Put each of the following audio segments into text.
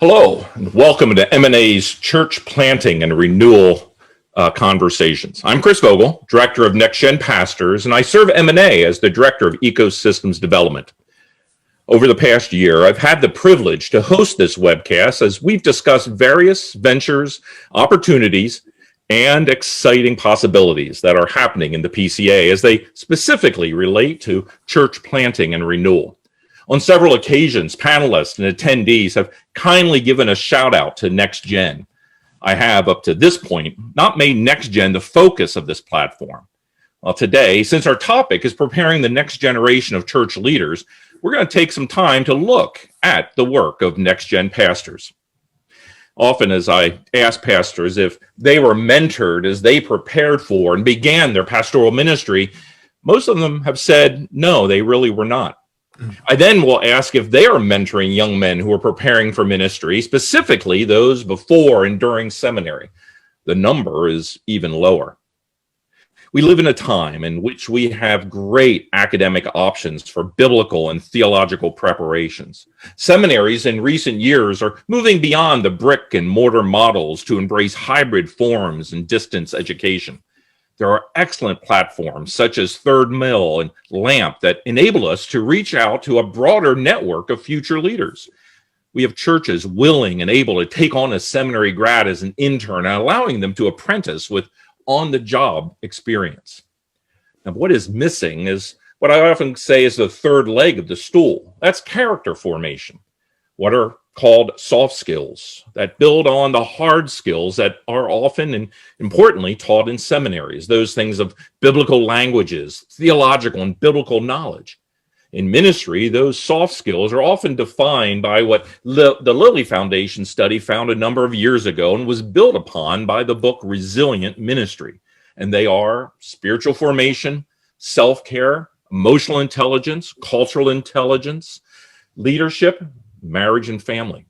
Hello, and welcome to M&A's Church Planting and Renewal Conversations. I'm Chris Vogel, Director of NXTGEN Pastors, and I serve M&A as the Director of Ecosystems Development. Over the past year, I've had the privilege to host this webcast as we've discussed various ventures, opportunities, and exciting possibilities that are happening in the PCA as they specifically relate to church planting and renewal. On several occasions, panelists and attendees have kindly given a shout out to NXTGEN. I have, up to this point, not made NXTGEN the focus of this platform. Well, today, since our topic is preparing the next generation of church leaders, we're going to take some time to look at the work of NXTGEN Pastors. Often, as I ask pastors if they were mentored as they prepared for and began their pastoral ministry, most of them have said, no, they really were not. I then will ask if they are mentoring young men who are preparing for ministry, specifically those before and during seminary. The number is even lower. We live in a time in which we have great academic options for biblical and theological preparations. Seminaries in recent years are moving beyond the brick and mortar models to embrace hybrid forms and distance education. There are excellent platforms such as Third Mill and LAMP that enable us to reach out to a broader network of future leaders. We have churches willing and able to take on a seminary grad as an intern and allowing them to apprentice with on-the-job experience. Now, what is missing is what I often say is the third leg of the stool. That's character formation. What are called soft skills that build on the hard skills that are often and importantly taught in seminaries, those things of biblical languages, theological and biblical knowledge. In ministry, those soft skills are often defined by what the Lilly Foundation study found a number of years ago and was built upon by the book Resilient Ministry. And they are spiritual formation, self-care, emotional intelligence, cultural intelligence, leadership, marriage, and family.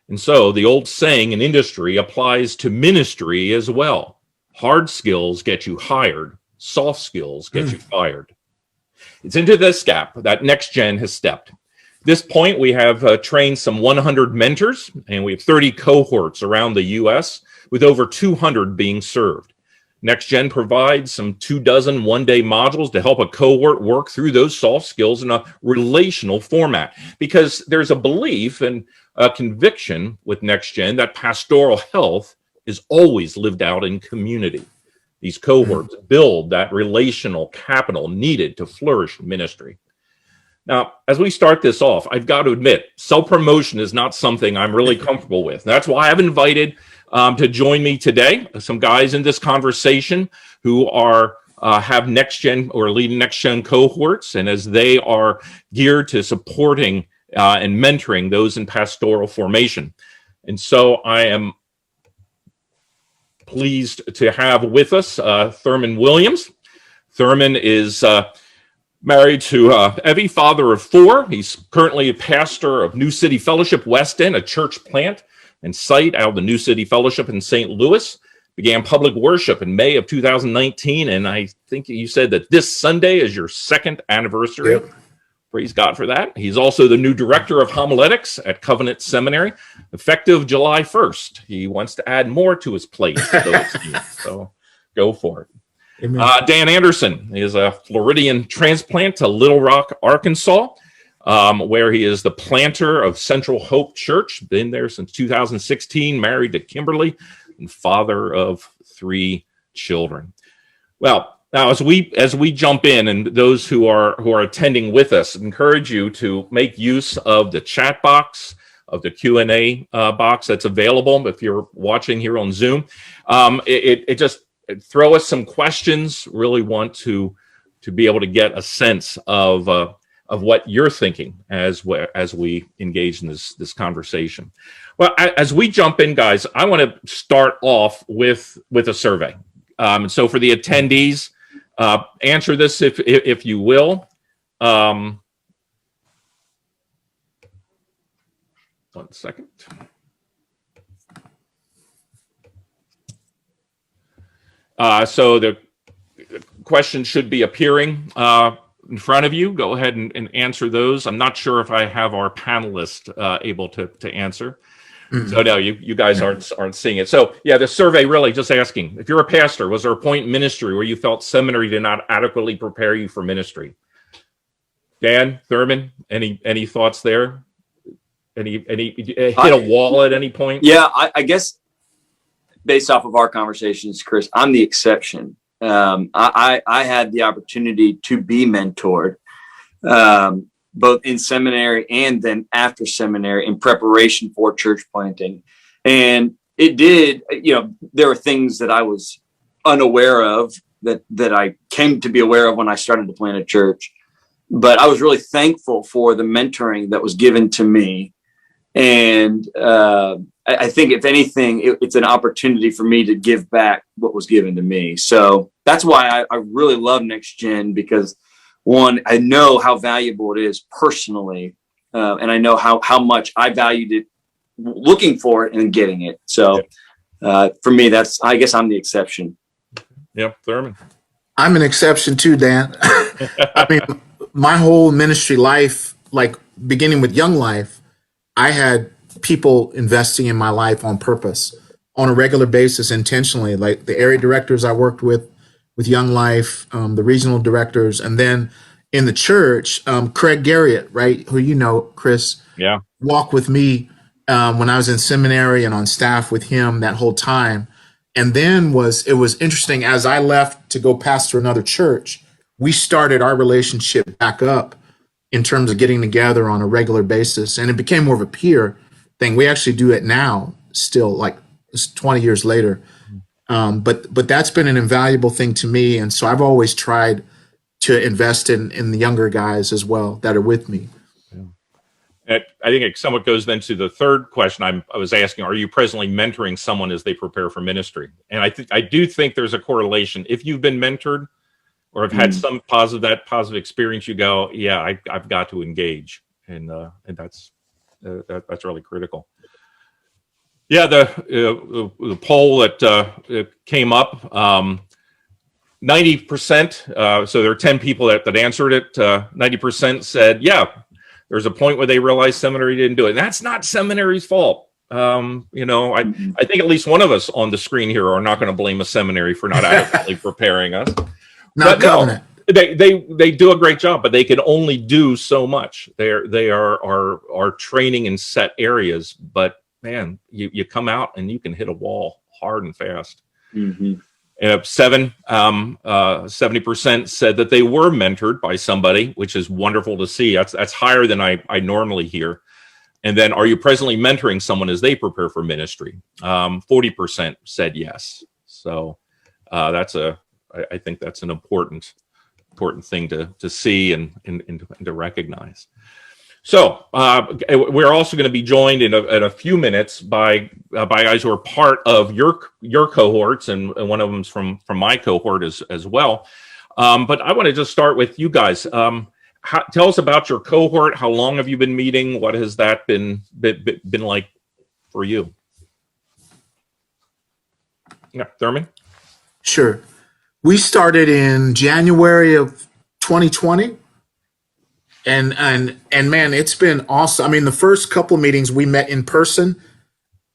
And so the old saying in industry applies to ministry as well. Hard skills get you hired, soft skills get you fired. It's into this gap that NXTGEN has stepped. At this point, we have trained some 100 mentors, and we have 30 cohorts around the U.S., with over 200 being served. NXTGEN provides some 24 one-day modules to help a cohort work through those soft skills in a relational format, because there's a belief and a conviction with NXTGEN that pastoral health is always lived out in community. These cohorts build that relational capital needed to flourish ministry. Now, as we start this off, I've got to admit, self-promotion is not something I'm really comfortable with. That's why I've invited to join me today some guys in this conversation who are have NXTGEN or leading NXTGEN cohorts, and as they are geared to supporting and mentoring those in pastoral formation. And so I am pleased to have with us Thurman Williams. Thurman is married to Evie, father of 4. He's currently a pastor of New City Fellowship West End, a church plant and site out of the New City Fellowship in St. Louis. Began public worship in May of 2019, and I think you said that this Sunday is your 2nd anniversary. Yep. Praise God for that. He's also the new director of homiletics at Covenant Seminary, effective July 1st. He wants to add more to his plate, so go for it. Dan Anderson is a Floridian transplant to Little Rock, Arkansas, where he is the planter of Central Hope Church, been there since 2016, married to Kimberly, and father of 3 children. Well, now as we jump in, and those who are attending with us, encourage you to make use of the chat box, of the Q&A box that's available if you're watching here on Zoom. Just throw us some questions. Really want to be able to get a sense of what you're thinking as we engage in this conversation. Well, as we jump in, guys, I want to start off with a survey. So for the attendees, answer this if you will. 1 second. So the question should be appearing in front of you. Go ahead and answer those. I'm not sure if I have our panelists able to answer. So no, you guys aren't seeing it. So yeah, the survey really just asking, if you're a pastor, was there a point in ministry where you felt seminary did not adequately prepare you for ministry? Dan, Thurman, any thoughts there? Any hit a wall at any point? Yeah, I guess based off of our conversations, Chris, I'm the exception. I had the opportunity to be mentored, both in seminary and then after seminary in preparation for church planting. And it did, there were things that I was unaware of that I came to be aware of when I started to plant a church. But I was really thankful for the mentoring that was given to me. And I think, if anything, it's an opportunity for me to give back what was given to me. So that's why I really love NXTGEN, because one, I know how valuable it is personally, and I know how much I valued it, looking for it and getting it. So for me, I guess I'm the exception. Yeah, Thurman. I'm an exception too, Dan. I mean, my whole ministry life, like beginning with Young Life, I had people investing in my life on purpose, on a regular basis, intentionally, like the area directors I worked with Young Life, the regional directors, and then in the church, Craig Garriott, right, who you know, Chris, walked with me when I was in seminary and on staff with him that whole time. And then it was interesting, as I left to go pastor another church, we started our relationship back up in terms of getting together on a regular basis. And it became more of a peer thing. We actually do it now, still, like it's 20 years later. But that's been an invaluable thing to me. And so I've always tried to invest in the younger guys as well that are with me. I think it somewhat goes then to the third question I was asking: are you presently mentoring someone as they prepare for ministry? And I do think there's a correlation. If you've been mentored or have had some positive experience, you go, yeah, I've got to engage, and that's really critical. Yeah, the poll that came up, 90%. So there are 10 people that answered it. 90% said, yeah, there's a point where they realized seminary didn't do it. And that's not seminary's fault. I think at least one of us on the screen here are not going to blame a seminary for not adequately preparing us. Not covenant. No, they do a great job, but they can only do so much. They are training in set areas, but man, you come out and you can hit a wall hard and fast. 70% said that they were mentored by somebody, which is wonderful to see. That's higher than I normally hear. And then, are you presently mentoring someone as they prepare for ministry? 40% said yes. So I think that's an important thing to see and to recognize. So we're also going to be joined in a few minutes by guys who are part of your cohorts, and one of them's from my cohort as well. But I want to just start with you guys. Tell us about your cohort. How long have you been meeting? What has that been like for you? Yeah, Thurman? Sure. We started in January of 2020. And man, it's been awesome. I mean, the first couple of meetings we met in person,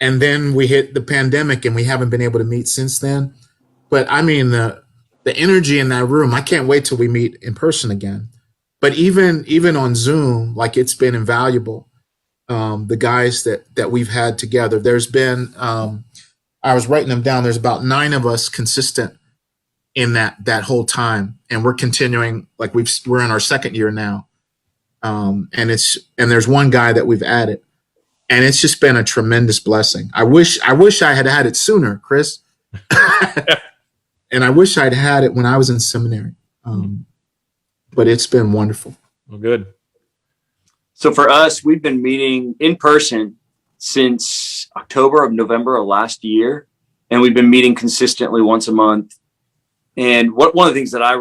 and then we hit the pandemic and we haven't been able to meet since then. But I mean, the energy in that room, I can't wait till we meet in person again. But even on Zoom, like, it's been invaluable. The guys that we've had together, there's been, I was writing them down. There's about 9 of us consistent in that whole time. And we're continuing, like we're in our second year now. And there's one guy that we've added, and it's just been a tremendous blessing. I wish I had it sooner, Chris. And I wish I'd had it when I was in seminary. But it's been wonderful. Well, good. So for us, we've been meeting in person since November of last year, and we've been meeting consistently once a month. And one of the things that I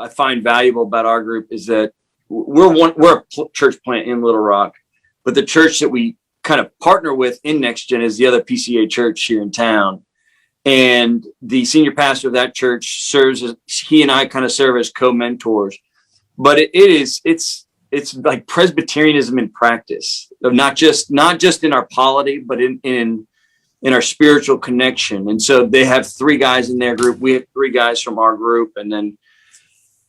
find valuable about our group is that we're a church plant in Little Rock, but the church that we kind of partner with in NXTGEN is the other PCA church here in town. And the senior pastor of that church he and I kind of serve as co-mentors. But it's it's like Presbyterianism in practice, of not just in our polity, but in our spiritual connection. And so they have 3 guys in their group. We have 3 guys from our group, and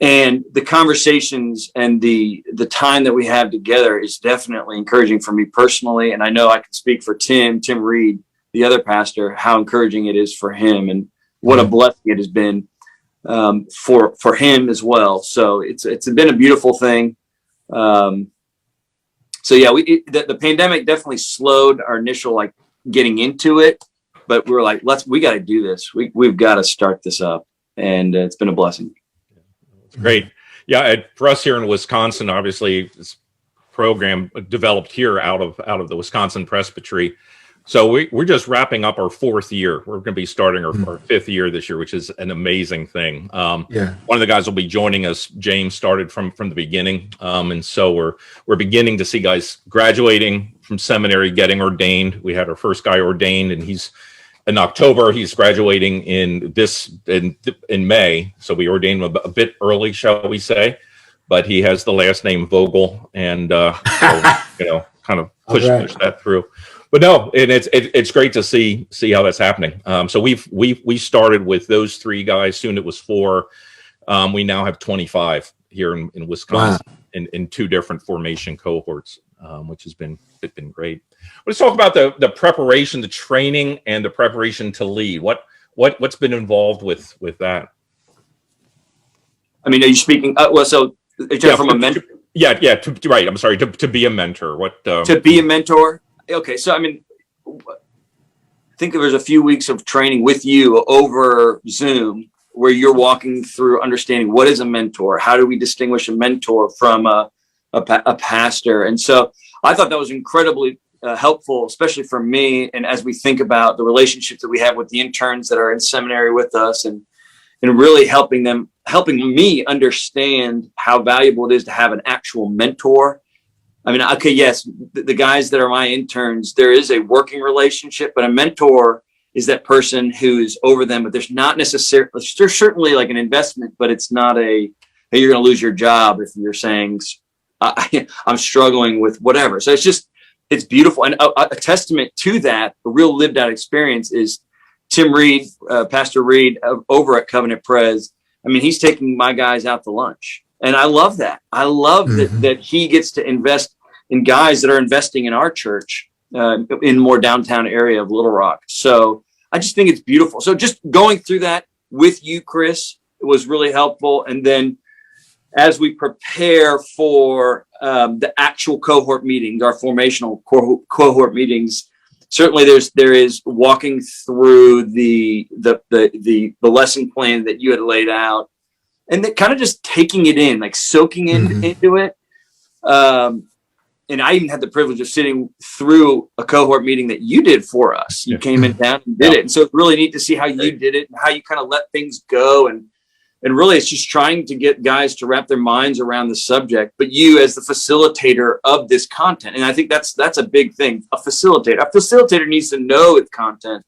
the conversations and the time that we have together is definitely encouraging for me personally. And I know I can speak for Tim Reed, the other pastor, how encouraging it is for him, and what a blessing it has been for him as well. So it's been a beautiful thing. So yeah, the pandemic definitely slowed our initial like getting into it, but we were like, we got to do this. We've got to start this up, and it's been a blessing. It's great. Yeah, for us here in Wisconsin, obviously this program developed here out of the Wisconsin Presbytery. So we're just wrapping up our 4th year. We're going to be starting our 5th year this year, which is an amazing thing. One of the guys will be joining us. James started from the beginning, and so we're beginning to see guys graduating from seminary, getting ordained. We had our first guy ordained, and he's in October. He's graduating in May, so we ordained him a bit early, shall we say? But he has the last name Vogel, and so, kind of push that through. But no, and it's great to see how that's happening. So we started with those 3 guys. Soon it was 4. We now have 25 here in Wisconsin in 2 different formation cohorts, which has been great. Let's talk about the preparation, the training, and the preparation to lead. What's been involved with that? I mean, are you speaking? So from a mentor? Yeah. Right. I'm sorry. To be a mentor. To be a mentor. Okay, so I mean, I think there was a few weeks of training with you over Zoom where you're walking through understanding what is a mentor, how do we distinguish a mentor from a pastor, and so I thought that was incredibly helpful, especially for me. And as we think about the relationships that we have with the interns that are in seminary with us, and really helping me understand how valuable it is to have an actual mentor. I mean, okay, yes, the guys that are my interns, there is a working relationship, but a mentor is that person who's over them, but there's certainly like an investment, but it's not hey, you're going to lose your job if you're saying, I'm struggling with whatever. So it's beautiful. And a testament to that, a real lived out experience is Tim Reed, Pastor Reed over at Covenant Pres. I mean, he's taking my guys out to lunch. And I love that. I love that he gets to invest in guys that are investing in our church in more downtown area of Little Rock. So I just think it's beautiful. So just going through that with you, Chris, it was really helpful. And then as we prepare for the actual cohort meetings, our formational cohort meetings, certainly there is walking through the lesson plan that you had laid out. And then kind of just taking it in, like soaking into it. And I even had the privilege of sitting through a cohort meeting that you did for us. You came in town and did it. And so it's really neat to see how you did it and how you kind of let things go. And really, it's just trying to get guys to wrap their minds around the subject, but you as the facilitator of this content. And I think that's a big thing. A facilitator needs to know its content,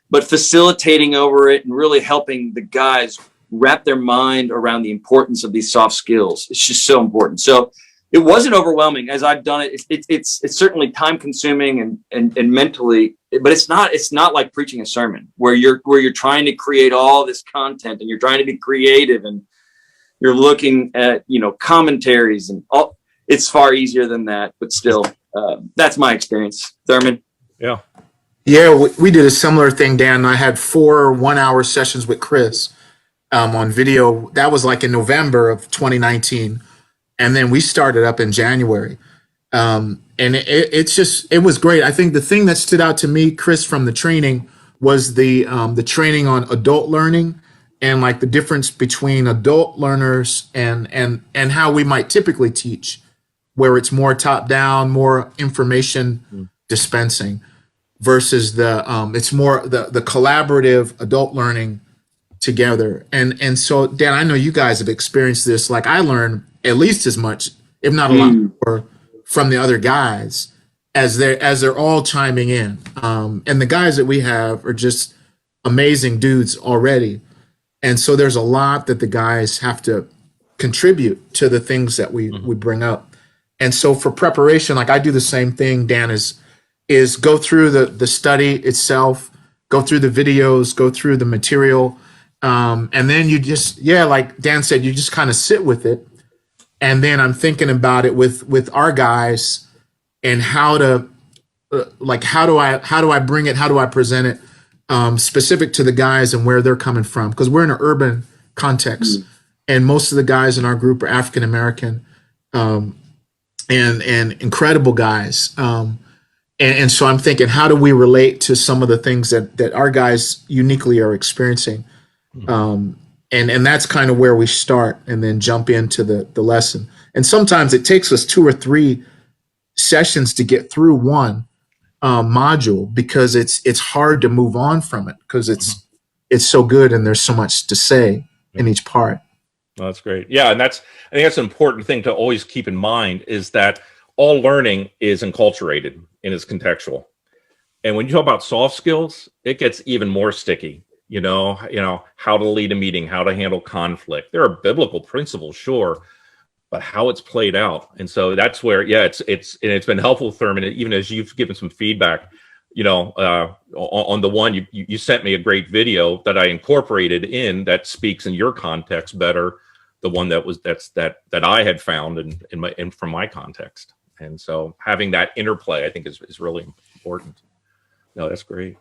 but facilitating over it and really helping the guys wrap their mind around the importance of these soft skills. It's just so important. So it wasn't overwhelming as I've done it. It's certainly time consuming and mentally, but it's not like preaching a sermon where you're trying to create all this content and you're trying to be creative and you're looking at, commentaries and all. It's far easier than that, but still, that's my experience. Thurman. Yeah. Yeah. We did a similar thing, Dan. I had 4 1-hour sessions with Chris on video. That was like in November of 2019. And then we started up in January. And it was great. I think the thing that stood out to me, Chris, from the training was the training on adult learning and like the difference between adult learners and how we might typically teach, where it's more top down, more information dispensing versus it's more the collaborative adult learning together. And so, Dan, I know you guys have experienced this. Like I learned at least as much, if not a lot more, from the other guys as they're all chiming in. And the guys that we have are just amazing dudes already. And so there's a lot that the guys have to contribute to the things that we bring up. And so for preparation, like I do the same thing, Dan, is go through the study itself, go through the videos, go through the material. And then you just, like Dan said, you just kind of sit with it. And then I'm thinking about it with our guys and how to, how do I bring it? How do I present it specific to the guys and where they're coming from? Because we're in an urban context, and most of the guys in our group are African American, and incredible guys. And so I'm thinking, how do we relate to some of the things that our guys uniquely are experiencing? And that's kind of where we start, and then jump into the lesson. And sometimes it takes us 2 or 3 sessions to get through one module, because it's hard to move on from it, because it's so good and there's so much to say in each part. Well, that's great. Yeah, and I think that's an important thing to always keep in mind, is that all learning is enculturated and is contextual. And when you talk about soft skills, it gets even more sticky. You know, how to lead a meeting, how to handle conflict. There are biblical principles, sure, but how it's played out. And so that's where, it's been helpful, Thurman, even as you've given some feedback, on the one you sent me a great video that I incorporated in that speaks in your context better, the one that I had found in from my context. And so having that interplay, I think is really important. No, that's great.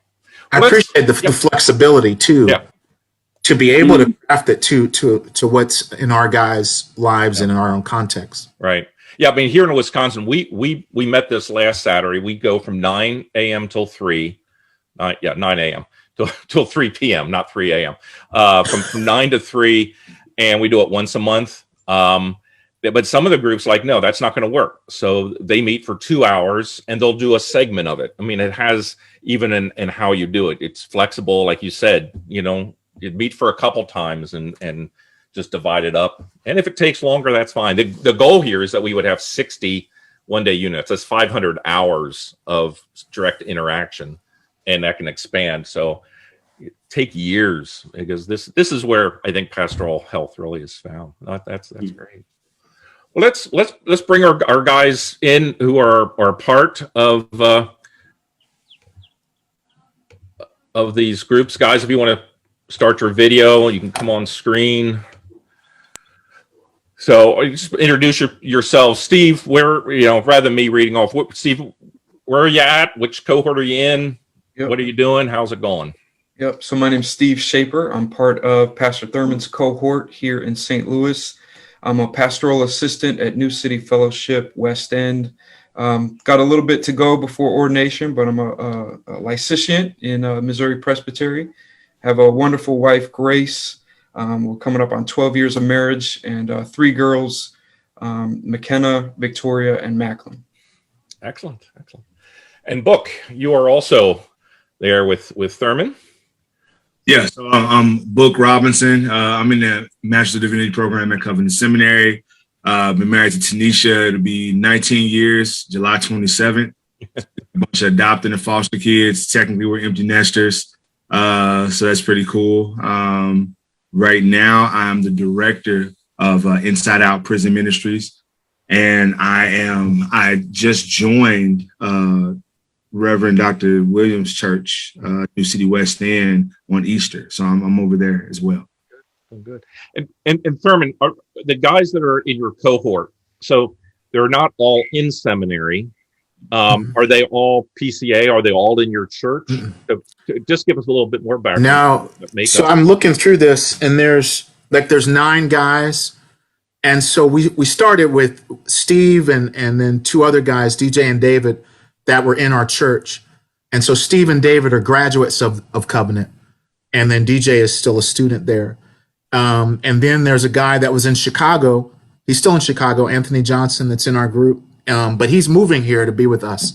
I appreciate the flexibility too, to be able to craft it to what's in our guys' lives and in our own context. Right. Yeah. I mean, here in Wisconsin, we met this last Saturday. We go from 9 a.m. till 3. 9 a.m. till 3 p.m., not 3 a.m. From 9 to 3, and we do it once a month. But some of the groups no, that's not going to work. So they meet for 2 hours and they'll do a segment of it. I mean, it has even in how you do it. It's flexible, like you said. You'd meet for a couple times and just divide it up. And if it takes longer, that's fine. The goal here is that we would have 60 one-day units. That's 500 hours of direct interaction, and that can expand. So it take years, because this is where I think pastoral health really is found. That's great. Well, let's bring our guys in who are part of these groups. Guys, if you want to start your video, you can come on screen. So just introduce yourselves. Steve, rather than me reading off, Steve, where are you at? Which cohort are you in? Yep. What are you doing? How's it going? Yep. So my name's Steve Schaefer. I'm part of Pastor Thurman's cohort here in St. Louis. I'm a pastoral assistant at New City Fellowship, West End. Got a little bit to go before ordination, but I'm a licentiate in Missouri Presbytery. Have a wonderful wife, Grace. We're coming up on 12 years of marriage, and 3 girls, McKenna, Victoria, and Macklin. Excellent. And Book, you are also there with Thurman. Yeah, so I'm Book Robinson. I'm in the Master of Divinity program at Covenant Seminary. Been married to Tanisha. It'll be 19 years, July 27th. A bunch of adopted and foster kids. Technically, we're empty nesters. So that's pretty cool. Right now, I'm the director of Inside Out Prison Ministries. And I just joined Reverend Dr. Williams Church, New City West End on Easter. So I'm over there as well. Good. And Thurman, are the guys that are in your cohort, so they're not all in seminary. Are they all PCA? Are they all in your church? Just give us a little bit more background. Now, so I'm looking through this, and there's 9 guys. And so we started with Steve and then 2 other guys, DJ and David, that were in our church. And so Steve and David are graduates of Covenant. And then DJ is still a student there. And then there's a guy that was in Chicago. He's still in Chicago, Anthony Johnson, that's in our group. But he's moving here to be with us.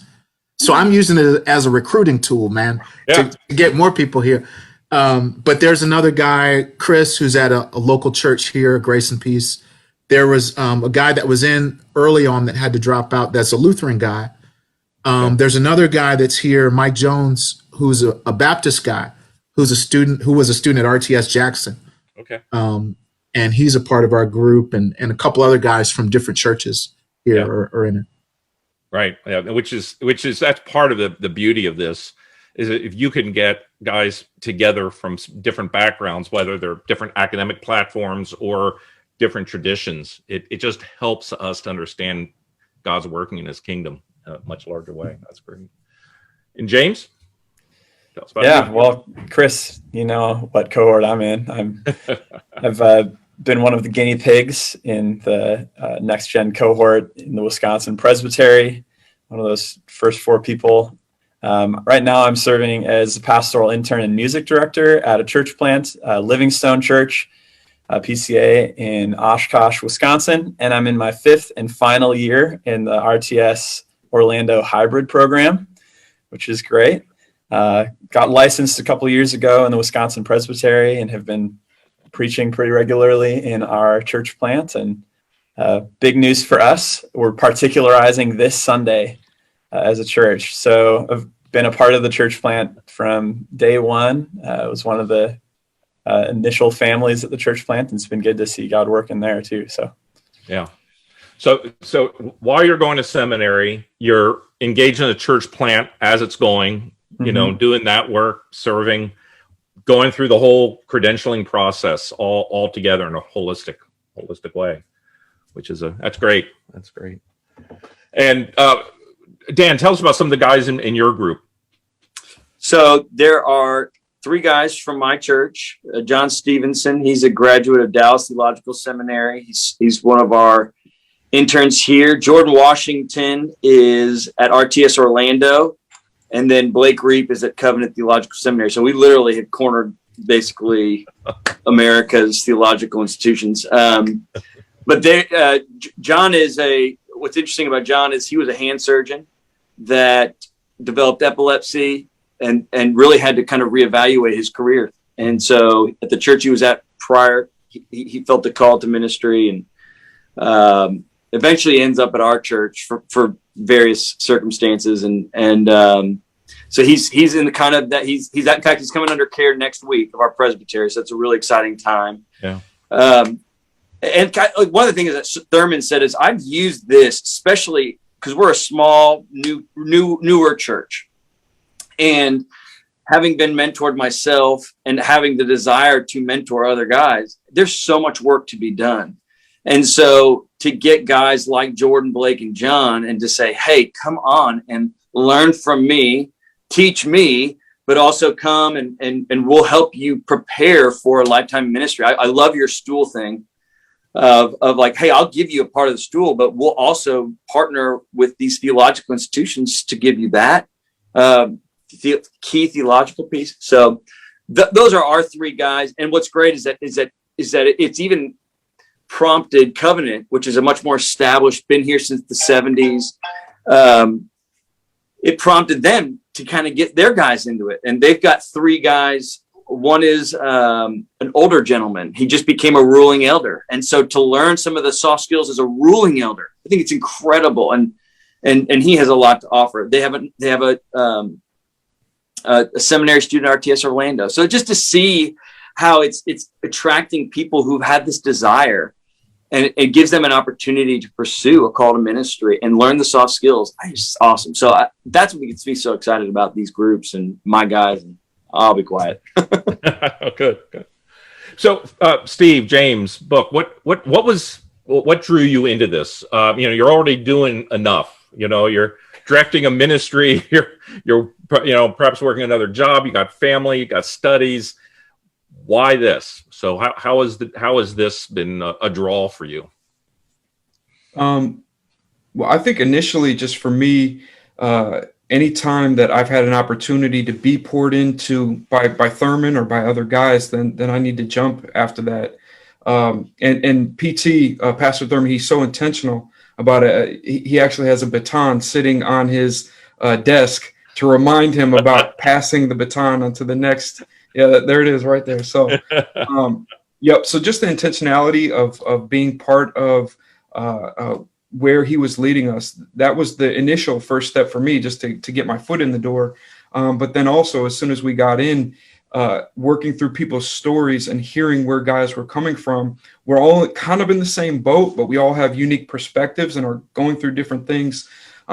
So I'm using it as a recruiting tool, man, to get more people here. But there's another guy, Chris, who's at a local church here, Grace and Peace. There was a guy that was in early on that had to drop out. That's a Lutheran guy. There's another guy that's here, Mike Jones, who's a Baptist guy, who was a student at RTS Jackson. Okay. And he's a part of our group, and a couple other guys from different churches here Yeah. or in it. Right. Yeah. Which is that's part of the beauty of this is that if you can get guys together from different backgrounds, whether they're different academic platforms or different traditions, it just helps us to understand God's working in his kingdom in a much larger way. That's great. And James? Tell us about you. Well, Chris, you know what cohort I'm in. I've been one of the guinea pigs in the NXTGEN cohort in the Wisconsin Presbytery, one of those first 4 people. Right now I'm serving as a pastoral intern and music director at a church plant, Livingstone Church, PCA in Oshkosh, Wisconsin. And I'm in my 5th and final year in the RTS Orlando hybrid program, which is great. Got licensed a couple of years ago in the Wisconsin Presbytery and have been preaching pretty regularly in our church plant. And big news for us, we're particularizing this Sunday as a church. So I've been a part of the church plant from day one. It was one of the initial families at the church plant, and it's been good to see God working there too. So, yeah. So while you're going to seminary, you're engaged in the church plant as it's going, you know, doing that work, serving, going through the whole credentialing process all together in a holistic way, which is that's great. That's great. And Dan, tell us about some of the guys in your group. So there are 3 guys from my church. John Stevenson, he's a graduate of Dallas Theological Seminary. He's one of our interns here. Jordan Washington is at RTS Orlando. And then Blake Reap is at Covenant Theological Seminary. So we literally have cornered basically America's theological institutions. But John is what's interesting about John is he was a hand surgeon that developed epilepsy and really had to kind of reevaluate his career. And so at the church he was at prior, he felt the call to ministry and eventually ends up at our church for various circumstances. And so he's in the kind of that he's in fact, he's coming under care next week of our presbytery. So it's a really exciting time. Yeah. And one of the things that Thurman said is I've used this, especially because we're a small, newer church. And having been mentored myself and having the desire to mentor other guys, there's so much work to be done. And so to get guys like Jordan, Blake, and John and to say, hey, come on and learn from me, teach me, but also come and we'll help you prepare for a lifetime ministry. I love your stool thing of like, hey, I'll give you a part of the stool, but we'll also partner with these theological institutions to give you that key theological piece. So those are our 3 guys. And what's great is that it's even prompted Covenant, which is a much more established, been here since the 70s. It prompted them to kind of get their guys into it. And they've got 3 guys. One is an older gentleman. He just became a ruling elder. And so to learn some of the soft skills as a ruling elder, I think it's incredible. And he has a lot to offer. They have a seminary student at RTS Orlando. So just to see how it's attracting people who've had this desire, and it gives them an opportunity to pursue a call to ministry and learn the soft skills. It's awesome. So that's what gets me so excited about these groups and my guys. And I'll be quiet. Good. So, Steve, James, Book, what drew you into this? You're already doing enough. You're directing a ministry. You're perhaps working another job. You got family. You got studies. Why this? So how has this been a draw for you? Well, I think initially, just for me, any time that I've had an opportunity to be poured into by Thurman or by other guys, then I need to jump after that. And PT, Pastor Thurman, he's so intentional about it. He actually has a baton sitting on his desk to remind him about passing the baton onto the next. Yeah, there it is right there. So, yep. So just the intentionality of being part of where he was leading us, that was the initial first step for me, just to get my foot in the door. But then also, as soon as we got in, working through people's stories and hearing where guys were coming from. We're all kind of in the same boat, but we all have unique perspectives and are going through different things.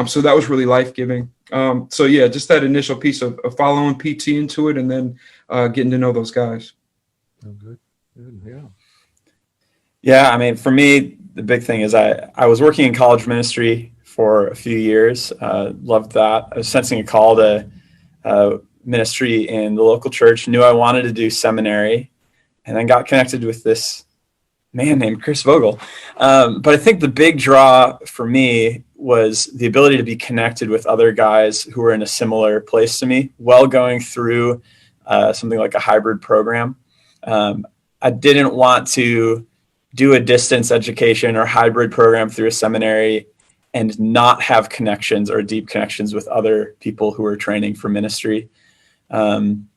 So that was really life-giving. So yeah, just that initial piece of following PT into it and then getting to know those guys. Oh, good. Yeah. Yeah, I mean, for me, the big thing is I was working in college ministry for a few years. Loved that. I was sensing a call to ministry in the local church, knew I wanted to do seminary, and then got connected with this man named Chris Vogel. But I think the big draw for me was the ability to be connected with other guys who were in a similar place to me while going through something like a hybrid program. I didn't want to do a distance education or hybrid program through a seminary and not have connections or deep connections with other people who are training for ministry. And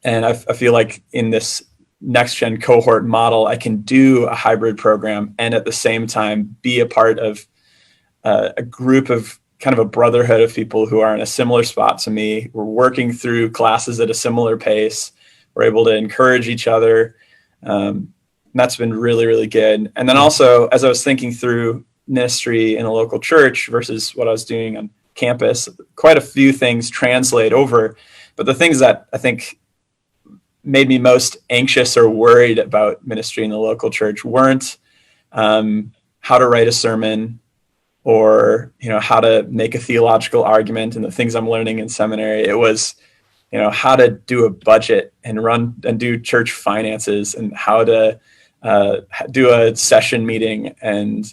I feel like in this NXTGEN cohort model, I can do a hybrid program and at the same time be a part of a group of kind of a brotherhood of people who are in a similar spot to me. We're working through classes at a similar pace. We're able to encourage each other. That's been really, really good. And then also, as I was thinking through ministry in a local church versus what I was doing on campus, quite a few things translate over. But the things that I think made me most anxious or worried about ministry in the local church weren't how to write a sermon or, how to make a theological argument and the things I'm learning in seminary. It was, how to do a budget and run and do church finances and how to do a session meeting and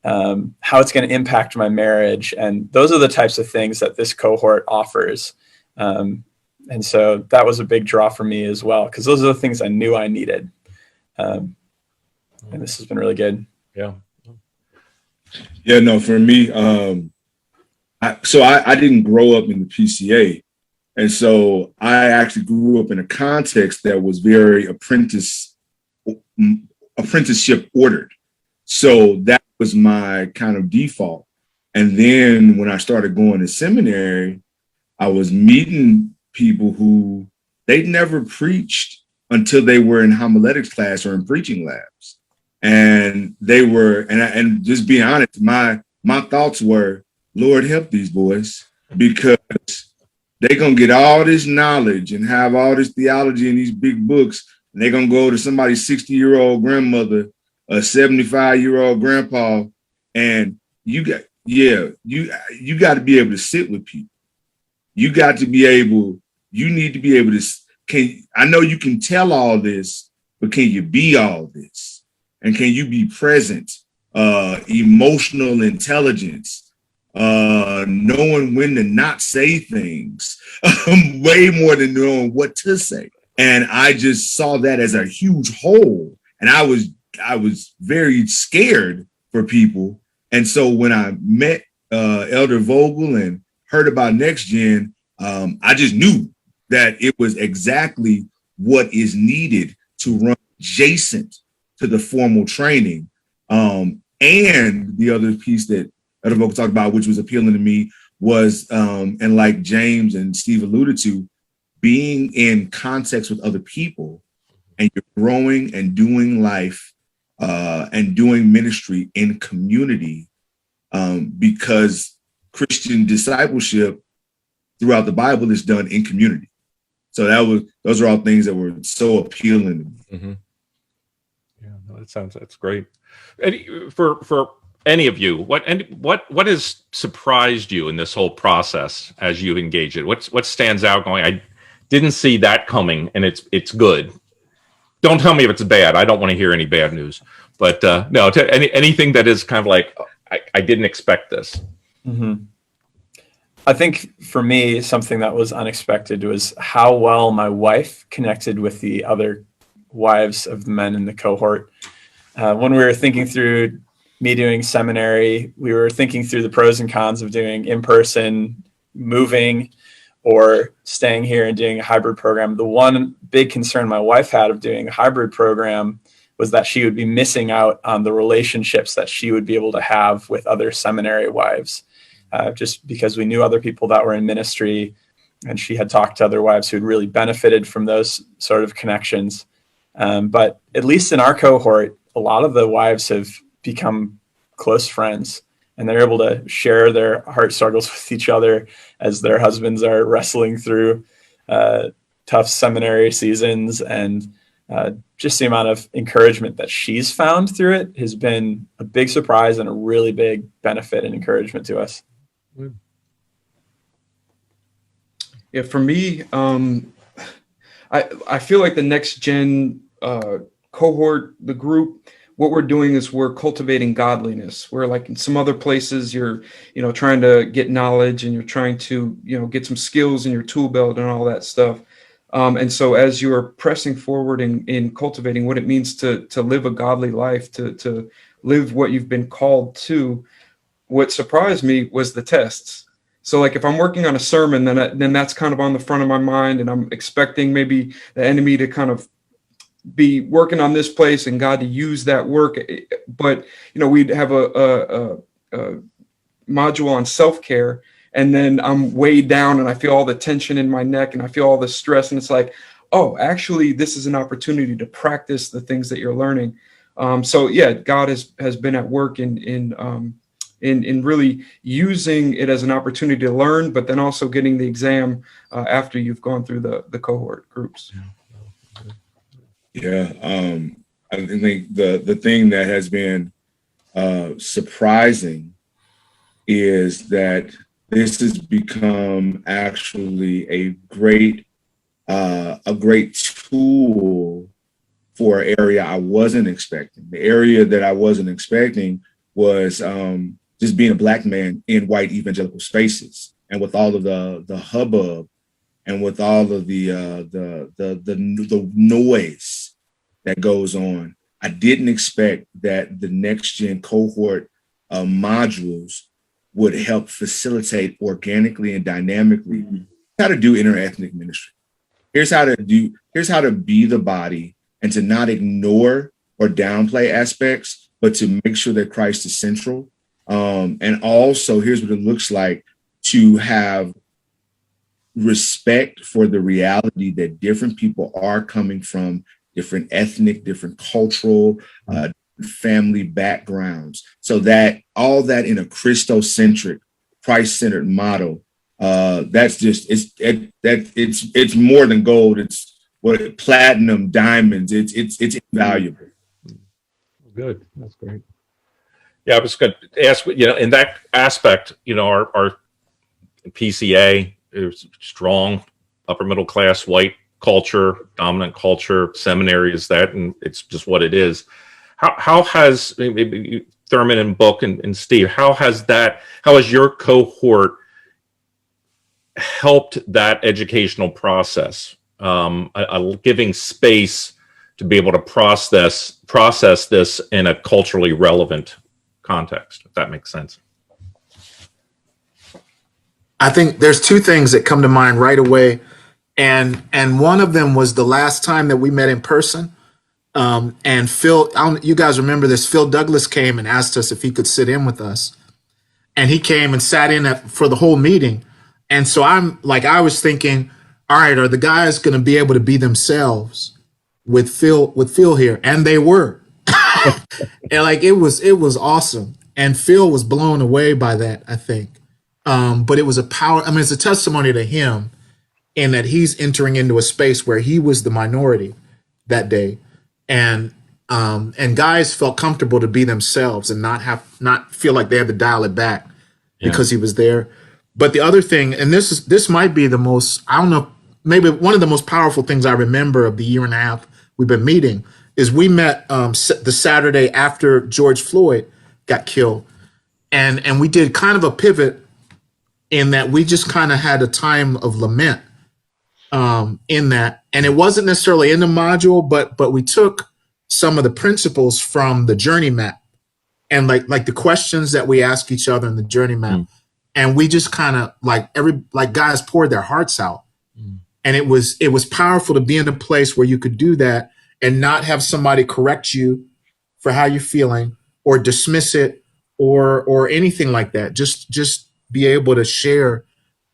how it's going to impact my marriage. And those are the types of things that this cohort offers. And so that was a big draw for me as well, because those are the things I knew I needed. And this has been really good. Yeah. Yeah, no, for me, I didn't grow up in the PCA. And so I actually grew up in a context that was very apprenticeship ordered. So that was my kind of default. And then when I started going to seminary, I was meeting people who they'd never preached until they were in homiletics class or in preaching labs. And they were, and just being honest, my thoughts were, Lord, help these boys, because they're going to get all this knowledge and have all this theology in these big books. And they're going to go to somebody's 60-year-old grandmother, a 75-year-old grandpa. And you got to be able to sit with people. You need to be able to, I know you can tell all this, but can you be all this? And can you be present? Emotional intelligence, knowing when to not say things, way more than knowing what to say. And I just saw that as a huge hole. And I was very scared for people. And so when I met Elder Vogel and heard about NXTGEN, I just knew that it was exactly what is needed to run adjacent to the formal training. And the other piece that Elder Vogel talked about, which was appealing to me, was, and like James and Steve alluded to, being in context with other people, and you're growing and doing life and doing ministry in community, because Christian discipleship throughout the Bible is done in community. So those are all things that were so appealing to me. Mm-hmm. Yeah, no, that's great. And for any of you, what has surprised you in this whole process as you've engaged it? What stands out going, I didn't see that coming, and it's good. Don't tell me if it's bad. I don't want to hear any bad news. But no, anything that is kind of like, I didn't expect this. Mm-hmm. I think for me, something that was unexpected was how well my wife connected with the other wives of the men in the cohort. When we were thinking through me doing seminary, we were thinking through the pros and cons of doing in-person, moving, or staying here and doing a hybrid program. The one big concern my wife had of doing a hybrid program was that she would be missing out on the relationships that she would be able to have with other seminary wives. Just because we knew other people that were in ministry and she had talked to other wives who had really benefited from those sort of connections. But at least in our cohort, a lot of the wives have become close friends, and they're able to share their heart struggles with each other as their husbands are wrestling through tough seminary seasons. And just the amount of encouragement that she's found through it has been a big surprise and a really big benefit and encouragement to us. Yeah, for me, I feel like the next gen cohort, the group, what we're doing is we're cultivating godliness. Where like in some other places, you're, trying to get knowledge and you're trying to, get some skills in your tool belt and all that stuff. And so as you're pressing forward in cultivating what it means to live a godly life, to live what you've been called to, what surprised me was the tests. So like if I'm working on a sermon, then that's kind of on the front of my mind, and I'm expecting maybe the enemy to kind of be working on this place and God to use that work. But, we'd have a module on self-care, and then I'm weighed down and I feel all the tension in my neck and I feel all the stress. And it's like, oh, actually, this is an opportunity to practice the things that you're learning. So yeah, God has been at work in really using it as an opportunity to learn, but then also getting the exam after you've gone through the cohort groups. Yeah, I think the thing that has been surprising is that this has become actually a great tool for an area I wasn't expecting. The area that I wasn't expecting was just being a Black man in white evangelical spaces, and with all of the hubbub and with all of the noise that goes on. I didn't expect that the next gen cohort modules would help facilitate organically and dynamically how to do interethnic ministry. Here's how to be the body and to not ignore or downplay aspects, but to make sure that Christ is central. And also, here's what it looks like to have respect for the reality that different people are coming from different ethnic, different cultural, family backgrounds. So that all that in a Christocentric, Christ-centered model, that's just it's more than gold. It's what platinum, diamonds. It's invaluable. Good, that's great. Yeah, I was going to ask, in that aspect, our PCA is strong, upper middle class, white culture, dominant culture, seminary is that, and it's just what it is. How has maybe Thurman and Book and Steve, how has your cohort helped that educational process, giving space to be able to process this in a culturally relevant context, if that makes sense? I think there's two things that come to mind right away. And one of them was the last time that we met in person. And Phil, you guys remember this, Phil Douglas came and asked us if he could sit in with us. And he came and sat in for the whole meeting. And so I was thinking, all right, are the guys going to be able to be themselves with Phil here? And they were. And it was awesome. And Phil was blown away by that, I think. But it was it's a testimony to him in that he's entering into a space where he was the minority that day. And guys felt comfortable to be themselves and not feel like they had to dial it back because he was there. But the other thing, and this might be the most, I don't know, maybe one of the most powerful things I remember of the year and a half we've been meeting is we met the Saturday after George Floyd got killed. And we did kind of a pivot in that we just kind of had a time of lament in that. And it wasn't necessarily in the module, but we took some of the principles from the journey map and like the questions that we ask each other in the journey map. And we just kind of guys poured their hearts out. And it was powerful to be in a place where you could do that and not have somebody correct you for how you're feeling or dismiss it or anything like that. Just be able to share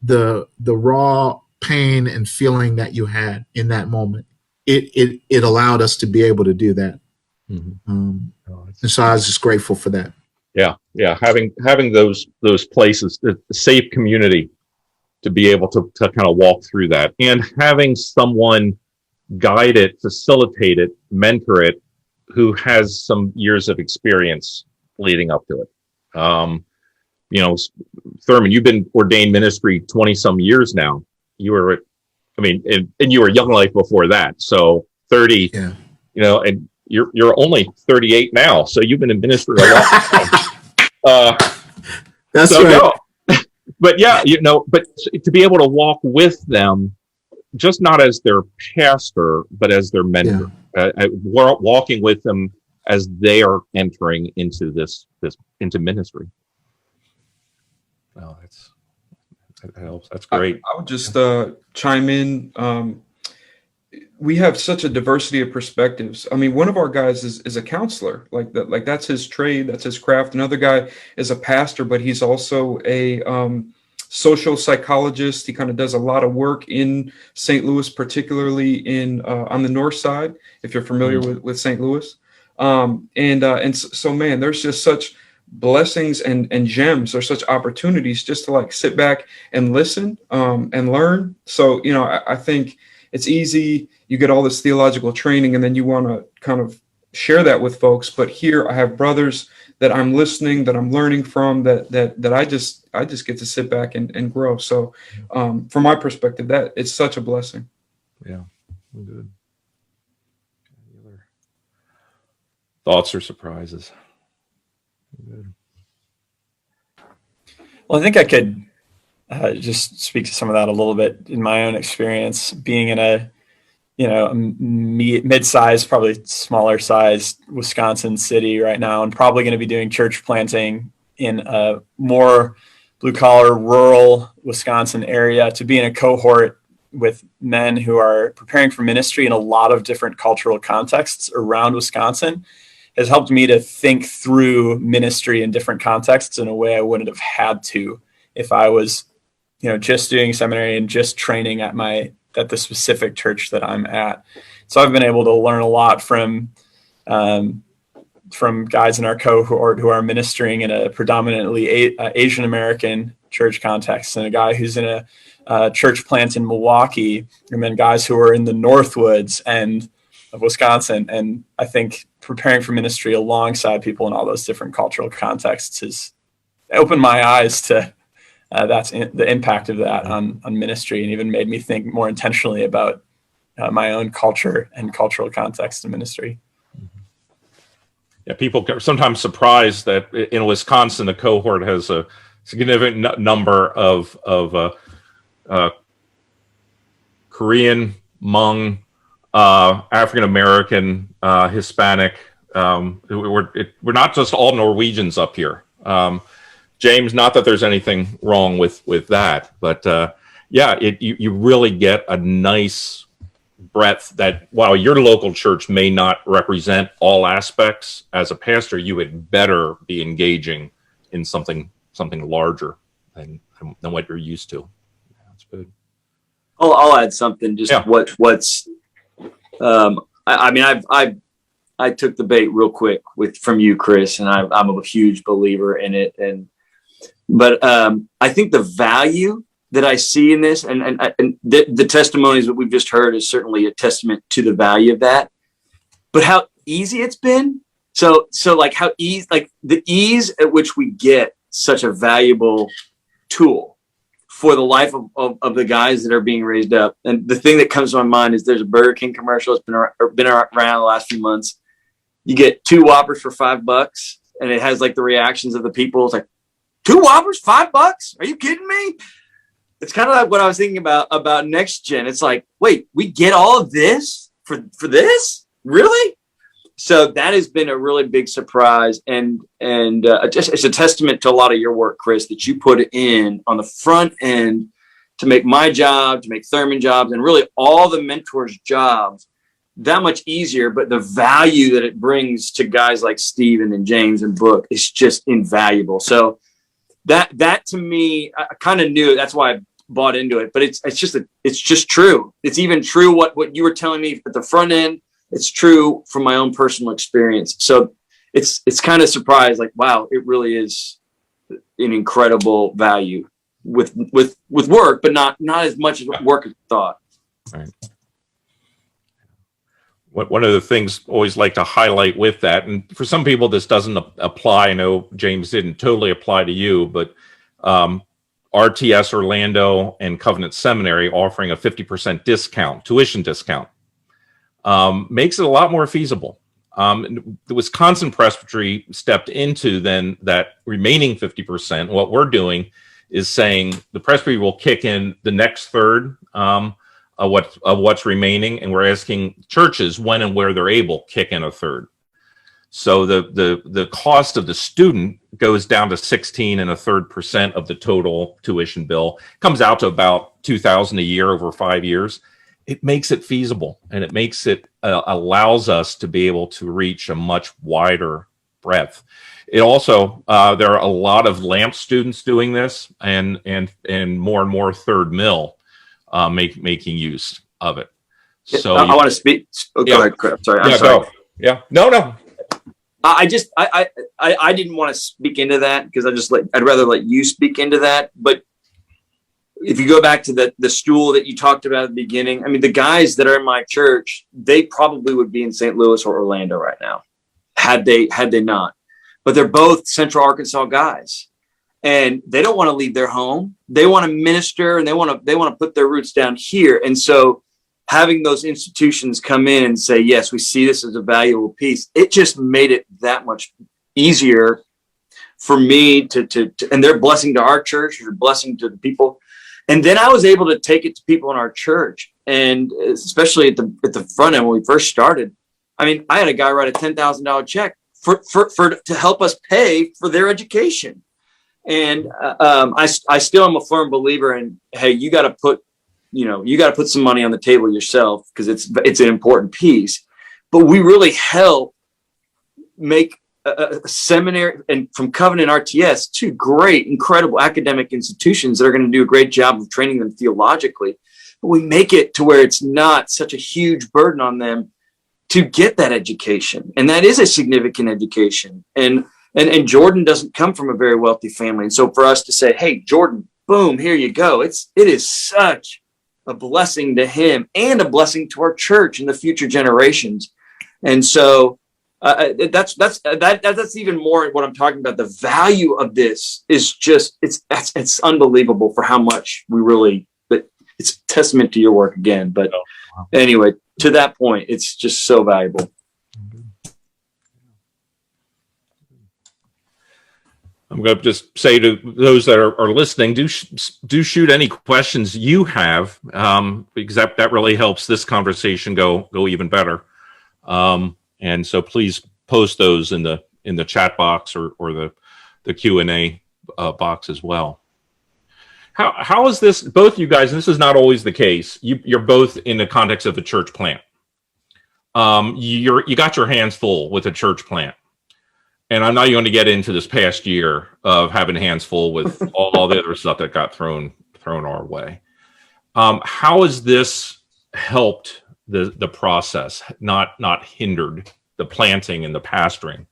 the raw pain and feeling that you had in that moment. It allowed us to be able to do that. And so I was just grateful for that. Yeah. Having those places, the safe community to be able to kind of walk through that, and having someone guide it, facilitate it, mentor it, who has some years of experience leading up to it. Thurman, you've been ordained ministry 20 some years now. You were, and you were Young Life before that. So 30, and you're only 38 now. So you've been in ministry a long time. That's right. No. But but to be able to walk with them, just not as their pastor, but as their mentor, walking with them as they are entering into into ministry. Oh, that helps. That's great. I would just chime in. We have such a diversity of perspectives. I mean, one of our guys is a counselor, like that. Like that's his trade, that's his craft. Another guy is a pastor, but he's also a social psychologist. He kind of does a lot of work in St. Louis, particularly in on the north side, if you're familiar with St. Louis. So man, there's just such blessings and gems. There's such opportunities just to like sit back and listen and learn. So, I think it's easy. You get all this theological training and then you want to kind of share that with folks. But here I have brothers that I'm listening, that I'm learning from, that I just get to sit back and grow. So from my perspective, that it's such a blessing. Yeah. Good. Any other thoughts or surprises? Good. Well, I think I could just speak to some of that a little bit in my own experience, being in a mid-sized, probably smaller sized Wisconsin city right now, and probably going to be doing church planting in a more blue collar, rural Wisconsin area, to be in a cohort with men who are preparing for ministry in a lot of different cultural contexts around Wisconsin has helped me to think through ministry in different contexts in a way I wouldn't have had to if I was, just doing seminary and just training at the specific church that I'm at. So I've been able to learn a lot from guys in our cohort who are ministering in a predominantly Asian American church context, and a guy who's in a church plant in Milwaukee, and then guys who are in the Northwoods end of Wisconsin. And I think preparing for ministry alongside people in all those different cultural contexts has opened my eyes to the impact of that on ministry, and even made me think more intentionally about my own culture and cultural context in ministry. Yeah, people are sometimes surprised that in Wisconsin, the cohort has a significant number of Korean, Hmong, African American, Hispanic. We're not just all Norwegians up here. James, not that there's anything wrong with that, but you really get a nice breadth that while your local church may not represent all aspects, as a pastor, you would better be engaging in something larger than what you're used to. Yeah, that's good. I'll add something. Just what's. I took the bait real quick from you, Chris, and I'm a huge believer in it. But I think the value that I see in this, and the testimonies that we've just heard is certainly a testament to the value of that. But how easy it's been. So like how easy, like the ease at which we get such a valuable tool for the life of the guys that are being raised up. And the thing that comes to my mind is there's a Burger King commercial that's been around the last few months. You get 2 Whoppers for $5, and it has like the reactions of the people. It's like, 2 Whoppers, $5? Are you kidding me? It's kind of like what I was thinking about NXTGEN. It's like, wait, we get all of this for this? Really? So that has been a really big surprise, and it's a testament to a lot of your work, Chris, that you put in on the front end to make my job, to make Thurman jobs, and really all the mentors' jobs that much easier. But the value that it brings to guys like Stephen and James and Brooke is just invaluable. So that to me, I kind of knew. That's why I bought into it, but it's just true. It's even true what you were telling me at the front end. It's true from my own personal experience. So it's kind of surprised, like, wow, it really is an incredible value with work, but not as much as work as thought. Right. One of the things I always like to highlight with that, and for some people this doesn't apply. I know James didn't totally apply to you, but RTS Orlando and Covenant Seminary offering a 50% discount, tuition discount, makes it a lot more feasible. The Wisconsin Presbytery stepped into then that remaining 50%. What we're doing is saying the Presbytery will kick in the next third of what's remaining, and we're asking churches when and where they're able kick in a third. So the cost of the student goes down to 16.33% of the total tuition bill. Comes out to about $2,000 a year over 5 years. It makes it feasible, and it makes it allows us to be able to reach a much wider breadth. It also there are a lot of LAMP students doing this, and more and more third mill making use of it. So I want to speak. Oh, yeah. Go ahead, Chris. Sorry, I'm yeah, sorry. go. Yeah, no. I didn't want to speak into that because I'd rather let you speak into that. But if you go back to the stool that you talked about at the beginning, I mean, the guys that are in my church, they probably would be in St. Louis or Orlando right now, had they not. But they're both Central Arkansas guys, and they don't want to leave their home. They want to minister, and they want to put their roots down here. And so, having those institutions come in and say, yes, we see this as a valuable piece, it just made it that much easier for me to and they're a blessing to our church, they're a blessing to the people. And then I was able to take it to people in our church, and especially at the front end when we first started. I mean, I had a guy write a $10,000 check for to help us pay for their education. And I still am a firm believer in, hey, you got to put some money on the table yourself, because it's an important piece. But we really help make a seminary, and from Covenant RTS, two great, incredible academic institutions that are going to do a great job of training them theologically. But we make it to where it's not such a huge burden on them to get that education. And that is a significant education. And Jordan doesn't come from a very wealthy family. And so for us to say, hey, Jordan, boom, here you go. It is such a blessing to him and a blessing to our church and the future generations. And so that's even more what I'm talking about. The value of this is just, it's unbelievable for how much we really, but it's a testament to your work again. But anyway, to that point, it's just so valuable. I'm going to just say to those that are listening, do shoot any questions you have, because that really helps this conversation go even better. And so please post those in the chat box or the Q&A box as well. How is this, both you guys, and this is not always the case, you're both in the context of a church plant. You got your hands full with a church plant. And I'm not going to get into this past year of having hands full with all the other stuff that got thrown our way. How has this helped the process, not hindered the planting and the pastoring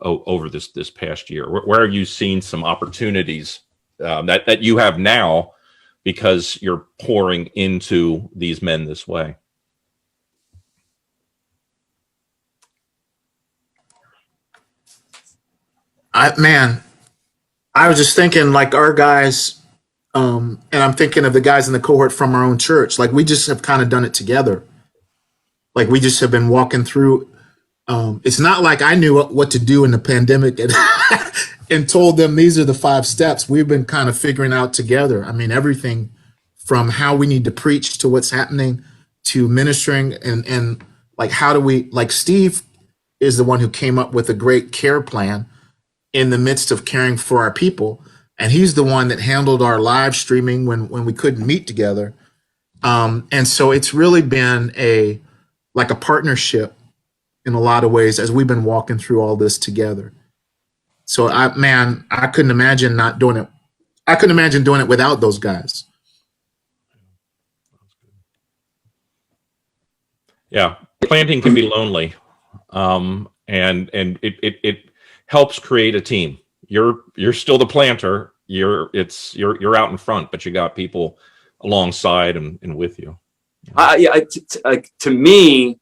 over this past year? Where have you seen some opportunities that you have now because you're pouring into these men this way? I was just thinking, like, our guys, and I'm thinking of the guys in the cohort from our own church. Like, we just have kind of done it together. Like, we just have been walking through. It's not like I knew what to do in the pandemic and told them these are the 5 steps. We've been kind of figuring out together. I mean, everything from how we need to preach to what's happening to ministering and like, how do we, like, Steve is the one who came up with a great care plan in the midst of caring for our people. And he's the one that handled our live streaming when we couldn't meet together. And so it's really been a partnership in a lot of ways as we've been walking through all this together. So I couldn't imagine not doing it. I couldn't imagine doing it without those guys. Yeah, planting can be lonely, and it helps create a team. You're still the planter. You're out in front, but you got people alongside and with you. To me,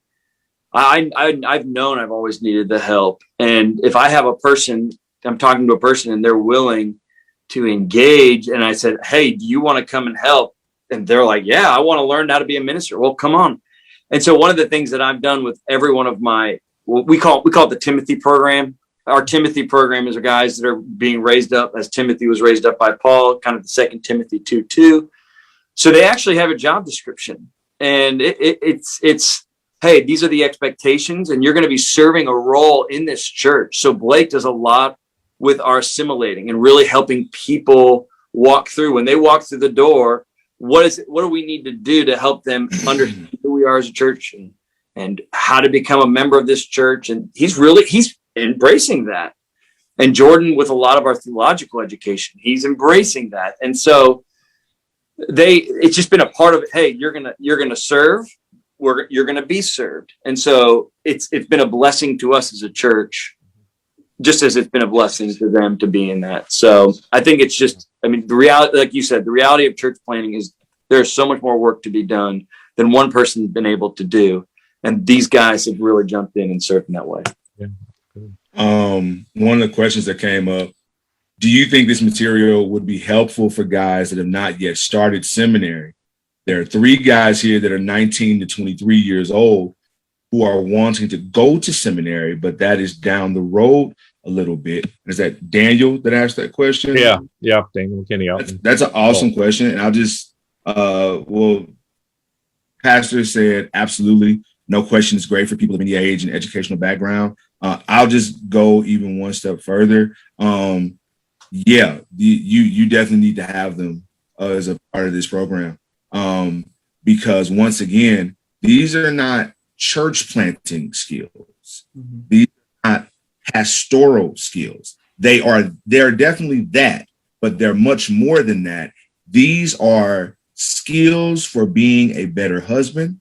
I've known I've always needed the help, and if I have a person, I'm talking to a person, and they're willing to engage, and I said, "Hey, do you want to come and help?" And they're like, "Yeah, I want to learn how to be a minister." Well, come on. And so one of the things that I've done with every one of my, we call it the Timothy program. Our Timothy program is guys that are being raised up as Timothy was raised up by Paul, kind of the 2 Timothy 2:2. So they actually have a job description, and it's hey, these are the expectations, and you're going to be serving a role in this church. So Blake does a lot with our assimilating and really helping people walk through. When they walk through the door, what do we need to do to help them understand who we are as a church and how to become a member of this church? And he's embracing that. And Jordan, with a lot of our theological education, he's embracing that. And so it's just been a part of it. Hey, you're gonna serve. You're gonna be served. And so it's been a blessing to us as a church, just as it's been a blessing to them to be in that. So I think it's just, the reality, like you said, the reality of church planning is there's so much more work to be done than one person's been able to do. And these guys have really jumped in and served in that way. Yeah. One of the questions that came up, do you think this material would be helpful for guys that have not yet started seminary? There are 3 guys here that are 19 to 23 years old who are wanting to go to seminary, but that is down the road a little bit. Is that Daniel that asked that question? Yeah, Daniel McKinney. That's an awesome question. And I'll just, Pastor said, absolutely. No question is great for people of any age and educational background. I'll just go even one step further. You definitely need to have them as a part of this program. Because once again, these are not church planting skills. Mm-hmm. These are not pastoral skills. They're definitely that, but they're much more than that. These are skills for being a better husband,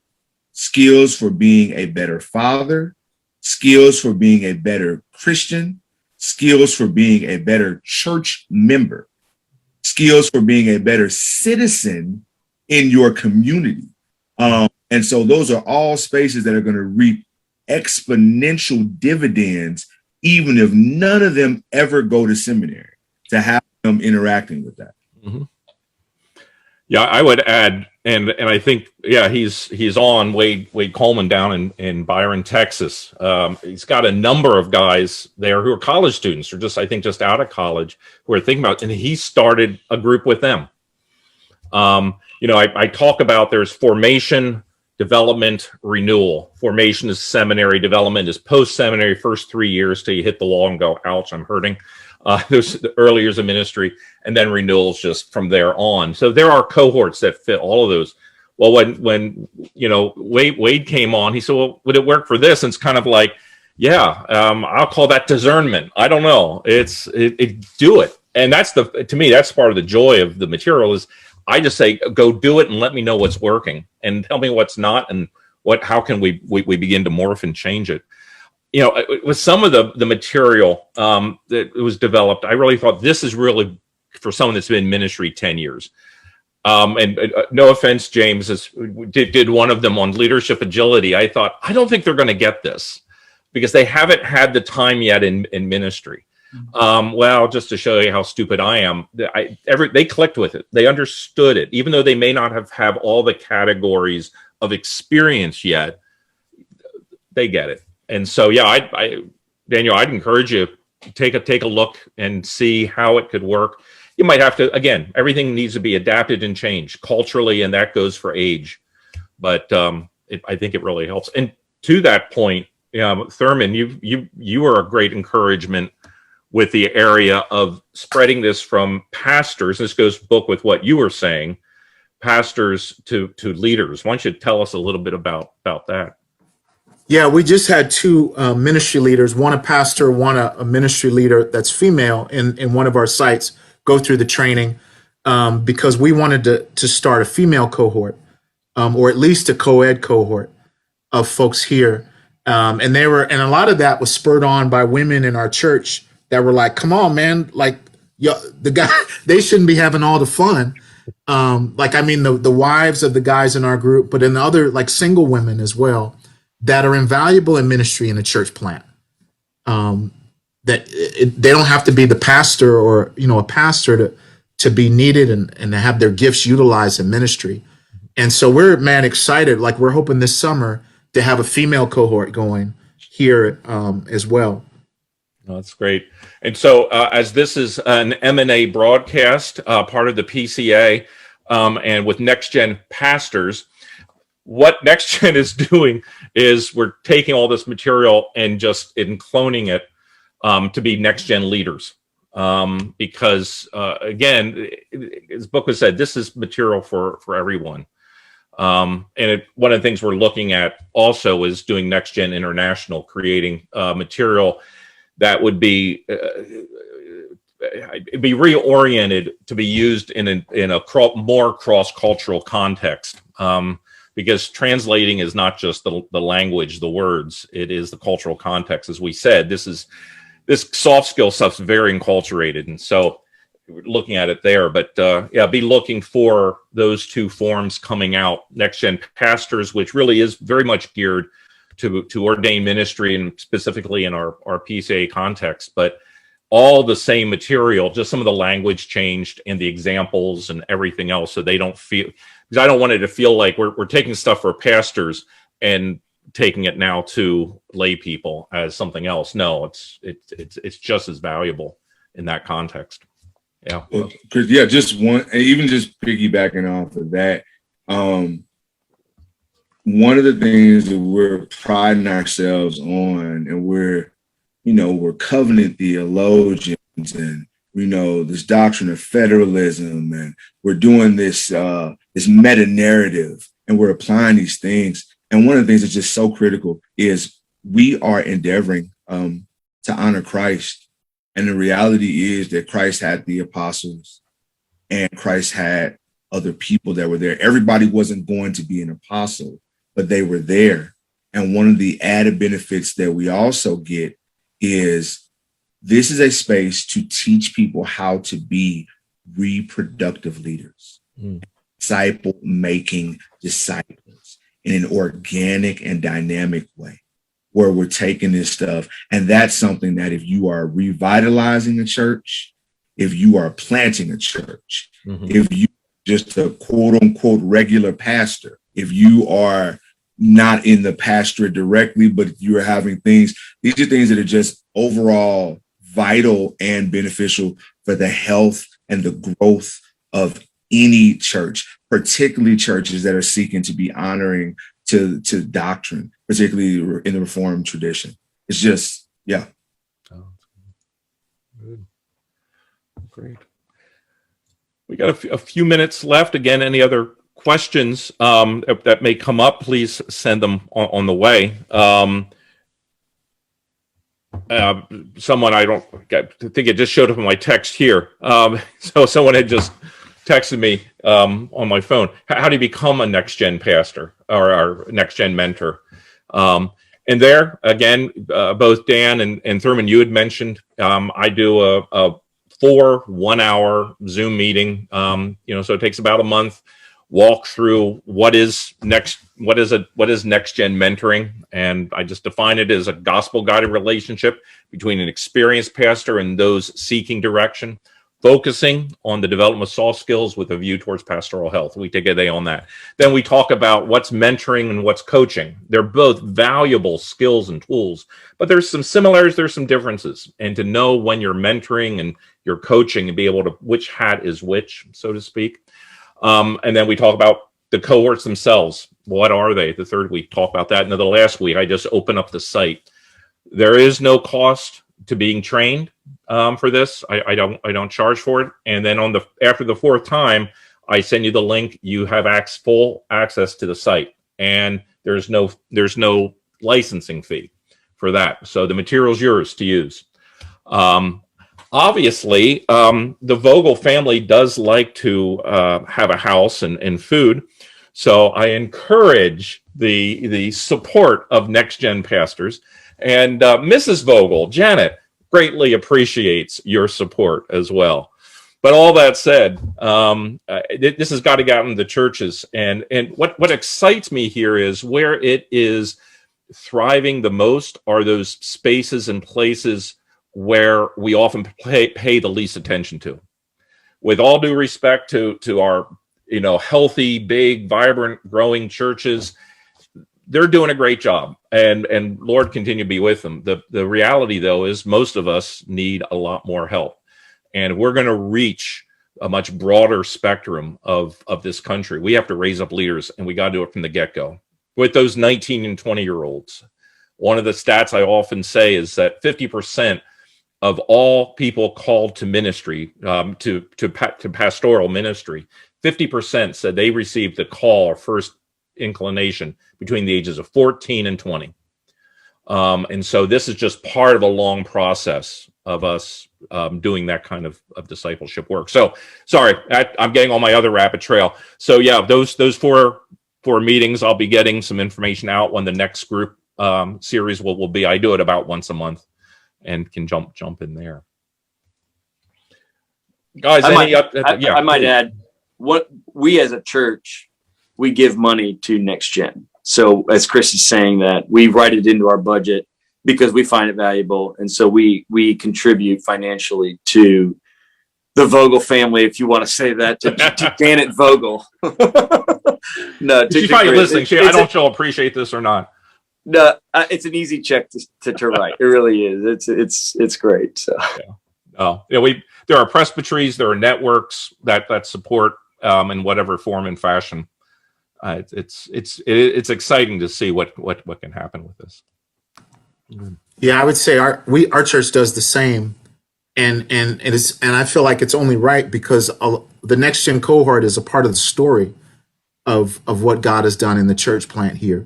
skills for being a better father, skills for being a better Christian, skills for being a better church member, skills for being a better citizen in your community. And so those are all spaces that are going to reap exponential dividends, even if none of them ever go to seminary, to have them interacting with that. Mm-hmm. Yeah, I would add, and I think, he's on Wade Coleman down in Byron, Texas. He's got a number of guys there who are college students, or just out of college, who are thinking about, and he started a group with them. I talk about there's formation, development, renewal. Formation is seminary, development is post-seminary, first 3 years till you hit the wall and go, ouch, I'm hurting. There's the early years of ministry, and then renewals just from there on. So there are cohorts that fit all of those. Well, when Wade came on, he said, well, would it work for this? And it's kind of like, I'll call that discernment. I don't know. Do it. And to me, that's part of the joy of the material is I just say, go do it and let me know what's working and tell me what's not and how can we begin to morph and change it. With some of the material that was developed, I really thought this is really for someone that's been in ministry 10 years. And no offense, James, did one of them on leadership agility. I thought, I don't think they're going to get this because they haven't had the time yet in ministry. Well, just to show you how stupid I am, they clicked with it. They understood it, even though they may not have all the categories of experience yet. They get it. And so, Daniel, I'd encourage you to take a look and see how it could work. You might have to, again, everything needs to be adapted and changed culturally, and that goes for age. But I think it really helps. And to that point, Thurman, you were a great encouragement with the area of spreading this from pastors. This goes book with what you were saying, pastors to leaders. Why don't you tell us a little bit about that? Yeah, we just had 2 ministry leaders, one a pastor, one a ministry leader that's female in one of our sites, go through the training because we wanted to start a female cohort or at least a co-ed cohort. of folks here. And a lot of that was spurred on by women in our church that were like, come on, man, like, yo, the guy, they shouldn't be having all the fun. The wives of the guys in our group, but in the other, like, single women as well, that are invaluable in ministry in a church plant. They don't have to be the pastor or, a pastor to be needed and to have their gifts utilized in ministry. And so we're, man, excited. Like, we're hoping this summer to have a female cohort going here as well. Oh, that's great. And so as this is an M&A broadcast, part of the PCA, and with NXTGEN Pastors, what NXTGEN is doing is we're taking all this material and just cloning it to be NXTGEN leaders. Because again, as book was said, this is material for everyone. One of the things we're looking at also is doing NXTGEN International, creating material that would be reoriented to be used in a more cross-cultural context. Because translating is not just the language, the words, it is the cultural context. As we said, this soft skill stuff's very enculturated. And so we're looking at it there, but be looking for those two forms coming out. NXTGEN Pastors, which really is very much geared to ordained ministry and specifically in our PCA context, but all the same material, just some of the language changed and the examples and everything else. So they don't feel, because I don't want it to feel like we're taking stuff for pastors and taking it now to lay people as something else. No, it's just as valuable in that context. Yeah. Well, just piggybacking off of that. One of the things that we're priding ourselves on, and we're covenant theologians, and this doctrine of federalism, and we're doing this meta narrative, and we're applying these things. And one of the things that's just so critical is we are endeavoring to honor Christ. And the reality is that Christ had the apostles and Christ had other people that were there. Everybody wasn't going to be an apostle, but they were there. And one of the added benefits that we also get is this is a space to teach people how to be reproductive leaders, disciple-making disciples in an organic and dynamic way, where we're taking this stuff. And that's something that if you are revitalizing a church, if you are planting a church, if you just a quote unquote regular pastor, if you are not in the pastorate directly, but you're having these are things that are just overall vital and beneficial for the health and the growth of any church, particularly churches that are seeking to be honoring to doctrine, particularly in the Reformed tradition. It's just, yeah. Oh, good. Great. We got a few minutes left. Again, any other questions that may come up, please send them on the way. Someone, I think it just showed up in my text here. So someone had just texted me on my phone. How do you become a NXTGEN pastor or our NXTGEN mentor? And there, again, both Dan and Thurman, you had mentioned, I do a 4 1-hour Zoom meeting. So it takes about a month. Walk through what is NXTGEN mentoring, and I just define it as a gospel-guided relationship between an experienced pastor and those seeking direction, focusing on the development of soft skills with a view towards pastoral health. We take a day on that. Then we talk about what's mentoring and what's coaching. They're both valuable skills and tools, but there's some similarities, there's some differences. And to know when you're mentoring and you're coaching and be able to, which hat is which, so to speak. And then we talk about the cohorts themselves. What are they? The third week, talk about that. And then the last week, I just open up the site. There is no cost to being trained for this. I don't charge for it. And then after the 4th time, I send you the link. You have full access to the site, and there's no licensing fee for that. So the material's yours to use. Obviously, the Vogel family does like to have a house and food. So I encourage the support of NXTGEN Pastors. And Mrs. Vogel, Janet, greatly appreciates your support as well. But all that said, this has got to get out into the churches. And what excites me here is where it is thriving the most are those spaces and places where we often pay the least attention to. With all due respect to our healthy, big, vibrant, growing churches, they're doing a great job, and Lord continue to be with them. The reality, though, is most of us need a lot more help, and we're going to reach a much broader spectrum of this country. We have to raise up leaders, and we got to do it from the get-go. With those 19 and 20-year-olds, one of the stats I often say is that 50% of all people called to ministry, to pastoral ministry, 50% said they received the call or first inclination between the ages of 14 and 20. And so this is just part of a long process of us doing that kind of discipleship work. So sorry, I'm getting on my other rabbit trail. So yeah, those four meetings, I'll be getting some information out when the next group series will be. I do it about once a month and can jump in there. Guys, I might add, what we as a church, we give money to NXTGEN. So as Chris is saying, that we write it into our budget because we find it valuable. And so we contribute financially to the Vogel family, if you want to say that, to Janet Vogel. No, she's probably listening. I don't know if she'll appreciate this or not. No, it's an easy check to write. It really is. It's great. So. Yeah. There are presbyteries, there are networks that support in whatever form and fashion. It's exciting to see what can happen with this. Yeah, I would say our church does the same, and I feel like it's only right because the NXTGEN cohort is a part of the story of what God has done in the church plant here,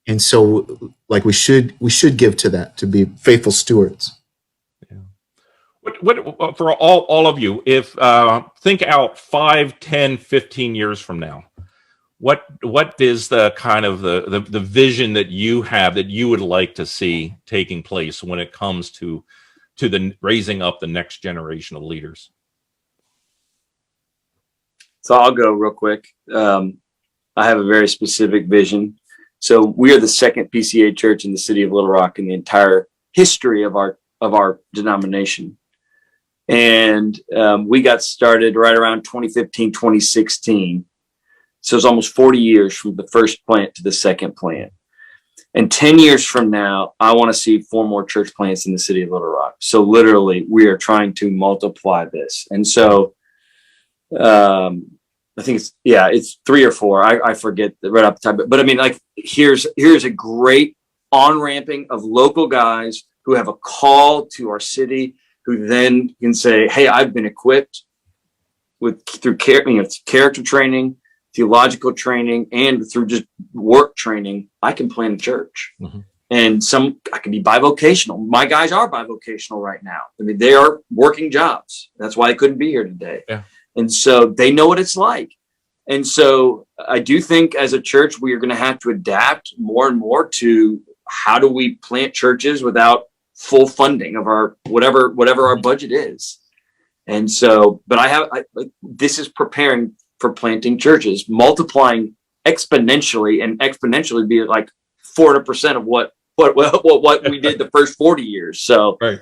and so like we should give to that, to be faithful stewards. Yeah. What for all of you, if think out 5, 10, 15 years from now. What is the kind of the vision that you have that you would like to see taking place when it comes to the raising up the next generation of leaders? So I'll go real quick. I have a very specific vision. So we are the second PCA church in the city of Little Rock in the entire history of our denomination. And we got started right around 2015, 2016. So it's almost 40 years from the first plant to the second plant. And 10 years from now, I want to see 4 more church plants in the city of Little Rock. So literally, we are trying to multiply this. And so I think it's 3 or 4. I forget right off the top. But I mean, like, here's a great on-ramping of local guys who have a call to our city, who then can say, hey, I've been equipped through character training, theological training, and through just work training, I can plant a church. Mm-hmm. And I can be bivocational. My guys are bivocational right now. I mean, they are working jobs. That's why they couldn't be here today. Yeah. And so they know what it's like. And so I do think as a church, we are going to have to adapt more and more to how do we plant churches without full funding of our whatever our budget is. And so, but this is preparing for planting churches, multiplying exponentially, and exponentially be like 400% of what we did the first 40 years. So right.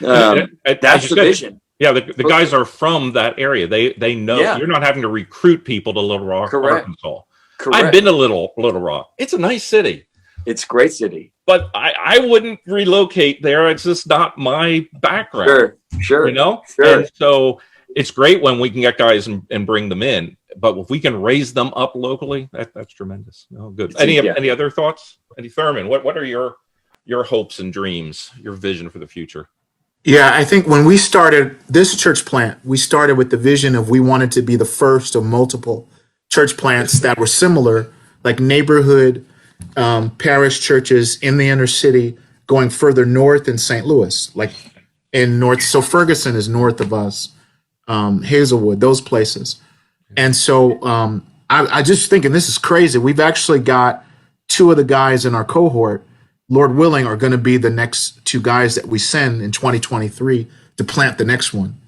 That's the vision. Yeah, the guys are from that area. They know. Yeah. You're not having to recruit people to Little Rock, Correct. Arkansas. Correct. I've been to Little Rock. It's a nice city. It's a great city. But I wouldn't relocate there. It's just not my background. Sure. You know? Sure. And so it's great when we can get guys and bring them in. But if we can raise them up locally, that's tremendous. Oh, good. Any other thoughts? Thurman, what are your hopes and dreams, your vision for the future? Yeah, I think when we started this church plant, we started with the vision of we wanted to be the first of multiple church plants that were similar, like neighborhood parish churches in the inner city, going further north in St. Louis, like in north. So Ferguson is north of us, Hazelwood, those places. And so I just thinking this is crazy. We've actually got 2 of the guys in our cohort, Lord willing, are going to be the next 2 guys that we send in 2023 to plant the next one.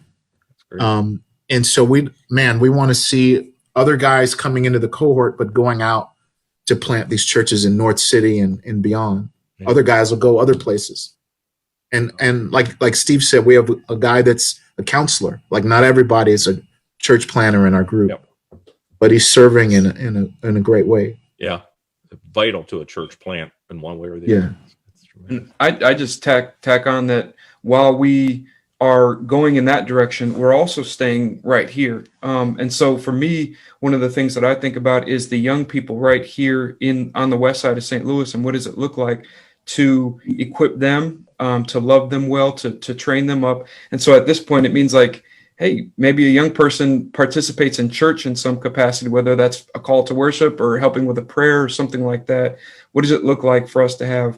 And so we want to see other guys coming into the cohort, but going out to plant these churches in North City and beyond. Yeah. Other guys will go other places. And like Steve said, we have a guy that's a counselor. Like, not everybody is a church planner in our group, yep. But he's serving in a great way. Yeah, vital to a church plant in one way or the other. Yeah, I just tack on that while we are going in that direction, we're also staying right here. And so for me, one of the things that I think about is the young people right here on the west side of St. Louis, and what does it look like to equip them, to love them well, to train them up. And so at this point, it means like, hey, maybe a young person participates in church in some capacity, whether that's a call to worship or helping with a prayer or something like that. What does it look like for us to have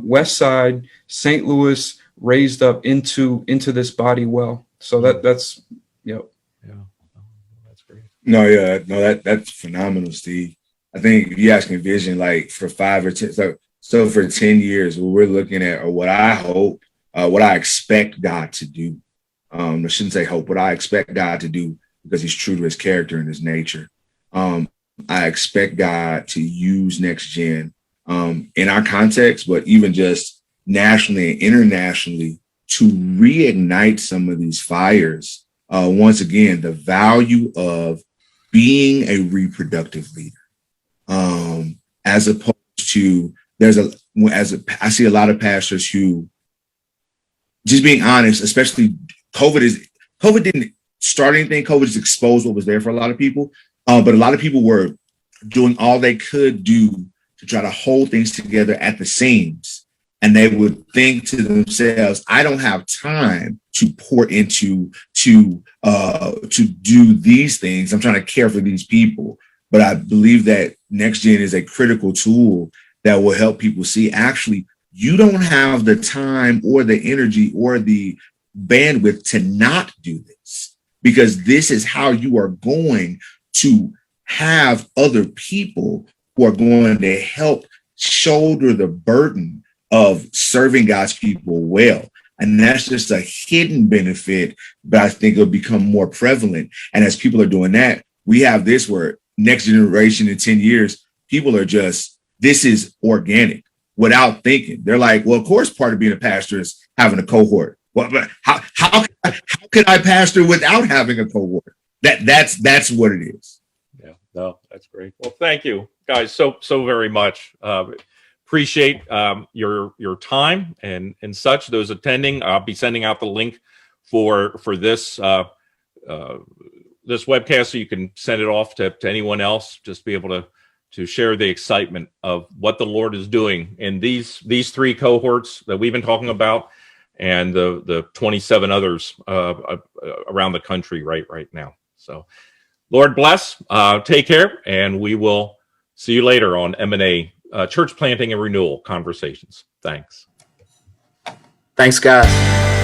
West Side, St. Louis raised up into this body well? So that's yeah, that's great. That's phenomenal, Steve. I think if you ask me vision, like for 5 or 10, so for 10 years, what we're looking at, or what I hope, what I expect God to do. I shouldn't say hope, what I expect God to do, because he's true to his character and his nature. I expect God to use NXTGEN in our context, but even just nationally and internationally, to reignite some of these fires. Once again, the value of being a reproductive leader, as opposed to I see a lot of pastors who, just being honest, especially COVID didn't start anything. COVID just exposed what was there for a lot of people. But a lot of people were doing all they could do to try to hold things together at the seams. And they would think to themselves, I don't have time to pour into, to do these things. I'm trying to care for these people. But I believe that NXTGEN is a critical tool that will help people see, actually, you don't have the time or the energy or the bandwidth to not do this, because this is how you are going to have other people who are going to help shoulder the burden of serving God's people well. And that's just a hidden benefit, but I think it'll become more prevalent. And as people are doing that, we have this where next generation in 10 years, people are just, this is organic without thinking. They're like, well, of course, part of being a pastor is having a cohort. Well, but how can I pastor without having a cohort? That's what it is. Yeah, no, that's great. Well, thank you guys so very much. Appreciate your time and such. Those attending, I'll be sending out the link for this this webcast, so you can send it off to anyone else. Just be able to share the excitement of what the Lord is doing in these 3 cohorts that we've been talking about, and the 27 others around the country right now. So, Lord bless. Take care, and we will see you later on M&A Church Planting and Renewal Conversations. Thanks. Thanks, guys.